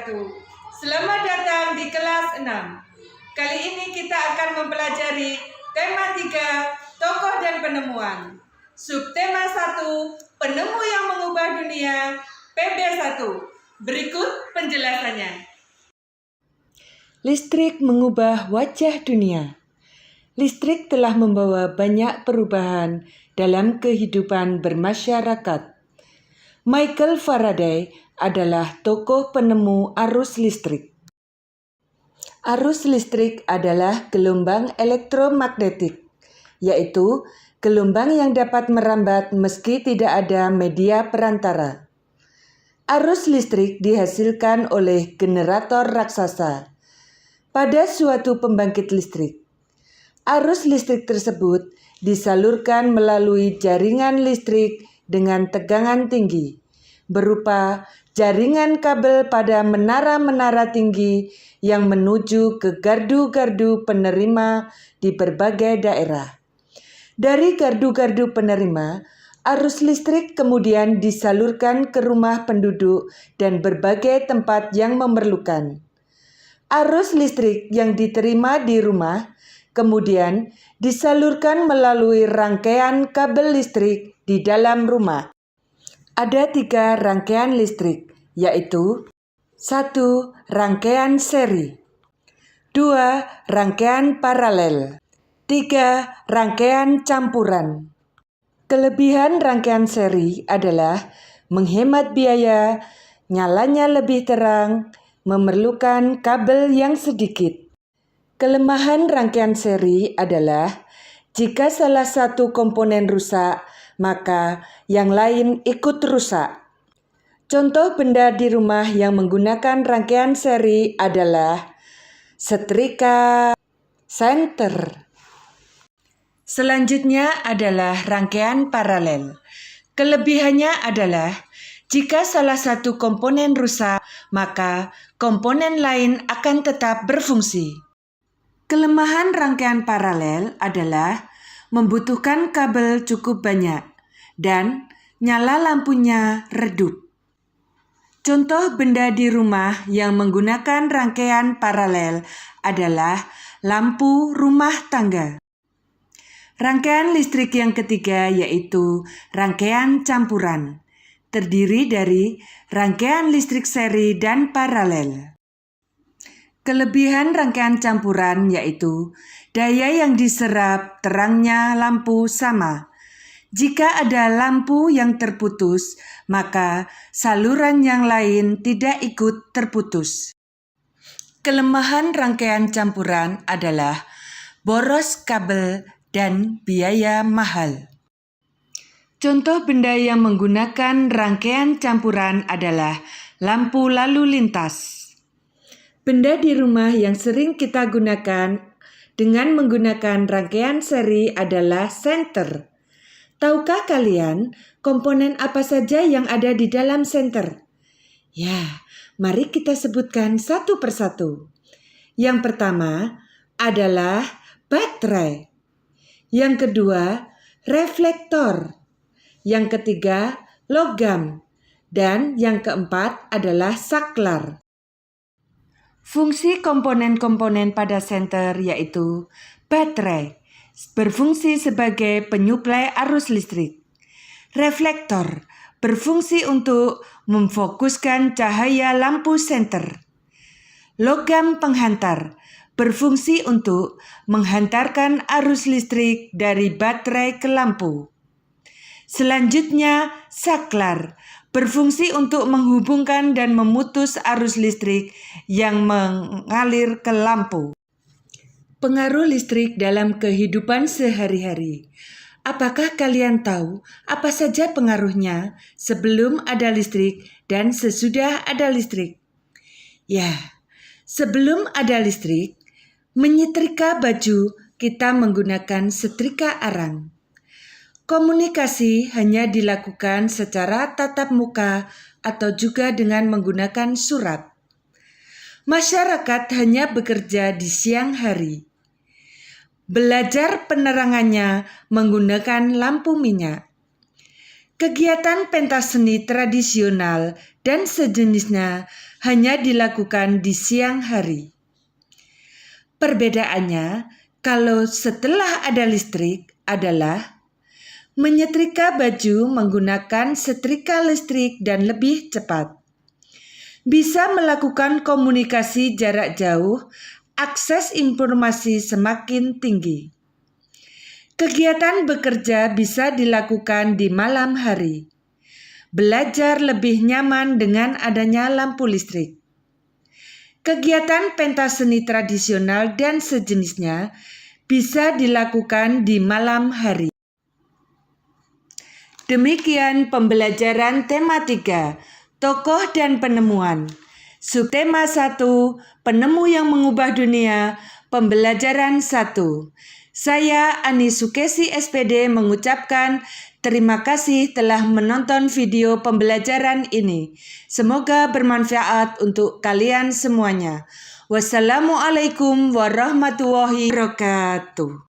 wabarakatuh. Selamat datang di kelas 6. Kali ini kita akan mempelajari tema 3, tokoh dan penemuan. Subtema 1, penemu yang mengubah dunia, PB1. Berikut penjelasannya. Listrik mengubah wajah dunia. Listrik telah membawa banyak perubahan dalam kehidupan bermasyarakat. Michael Faraday adalah tokoh penemu arus listrik. Arus listrik adalah gelombang elektromagnetik, yaitu gelombang yang dapat merambat meski tidak ada media perantara. Arus listrik dihasilkan oleh generator raksasa pada suatu pembangkit listrik. Arus listrik tersebut disalurkan melalui jaringan listrik dengan tegangan tinggi, berupa jaringan kabel pada menara-menara tinggi yang menuju ke gardu-gardu penerima di berbagai daerah. Dari gardu-gardu penerima, arus listrik kemudian disalurkan ke rumah penduduk dan berbagai tempat yang memerlukan. Arus listrik yang diterima di rumah kemudian disalurkan melalui rangkaian kabel listrik di dalam rumah. Ada 3 rangkaian listrik, yaitu 1. Rangkaian seri, 2. Rangkaian paralel, 3. Rangkaian campuran. Kelebihan rangkaian seri adalah menghemat biaya, nyalanya lebih terang, memerlukan kabel yang sedikit. Kelemahan rangkaian seri adalah jika salah satu komponen rusak, maka yang lain ikut rusak. Contoh benda di rumah yang menggunakan rangkaian seri adalah setrika, senter. Selanjutnya adalah rangkaian paralel. Kelebihannya adalah jika salah satu komponen rusak, maka komponen lain akan tetap berfungsi. Kelemahan rangkaian paralel adalah membutuhkan kabel cukup banyak dan nyala lampunya redup. Contoh benda di rumah yang menggunakan rangkaian paralel adalah lampu rumah tangga. Rangkaian listrik yang ketiga yaitu rangkaian campuran, terdiri dari rangkaian listrik seri dan paralel. Kelebihan rangkaian campuran yaitu daya yang diserap terangnya lampu sama. Jika ada lampu yang terputus, maka saluran yang lain tidak ikut terputus. Kelemahan rangkaian campuran adalah boros kabel dan biaya mahal. Contoh benda yang menggunakan rangkaian campuran adalah lampu lalu lintas. Benda di rumah yang sering kita gunakan dengan menggunakan rangkaian seri adalah senter. Tahukah kalian komponen apa saja yang ada di dalam senter? Ya, mari kita sebutkan satu persatu. Yang pertama adalah baterai. Yang kedua, reflektor. Yang ketiga, logam. Dan yang keempat adalah saklar. Fungsi komponen-komponen pada senter yaitu baterai, berfungsi sebagai penyuplai arus listrik. Reflektor, berfungsi untuk memfokuskan cahaya lampu senter. Logam penghantar, berfungsi untuk menghantarkan arus listrik dari baterai ke lampu. Selanjutnya, saklar, berfungsi untuk menghubungkan dan memutus arus listrik yang mengalir ke lampu. Pengaruh listrik dalam kehidupan sehari-hari. Apakah kalian tahu apa saja pengaruhnya sebelum ada listrik dan sesudah ada listrik? Ya, sebelum ada listrik, menyetrika baju kita menggunakan setrika arang. Komunikasi hanya dilakukan secara tatap muka atau juga dengan menggunakan surat. Masyarakat hanya bekerja di siang hari. Belajar penerangannya menggunakan lampu minyak. Kegiatan pentas seni tradisional dan sejenisnya hanya dilakukan di siang hari. Perbedaannya, kalau setelah ada listrik adalah menyetrika baju menggunakan setrika listrik dan lebih cepat. Bisa melakukan komunikasi jarak jauh, akses informasi semakin tinggi. Kegiatan bekerja bisa dilakukan di malam hari. Belajar lebih nyaman dengan adanya lampu listrik. Kegiatan pentas seni tradisional dan sejenisnya bisa dilakukan di malam hari. Demikian pembelajaran tema 3, tokoh dan penemuan. Subtema 1, penemu yang mengubah dunia, pembelajaran 1. Saya Ani Sukesi SPD mengucapkan terima kasih telah menonton video pembelajaran ini. Semoga bermanfaat untuk kalian semuanya. Wassalamualaikum warahmatullahi wabarakatuh.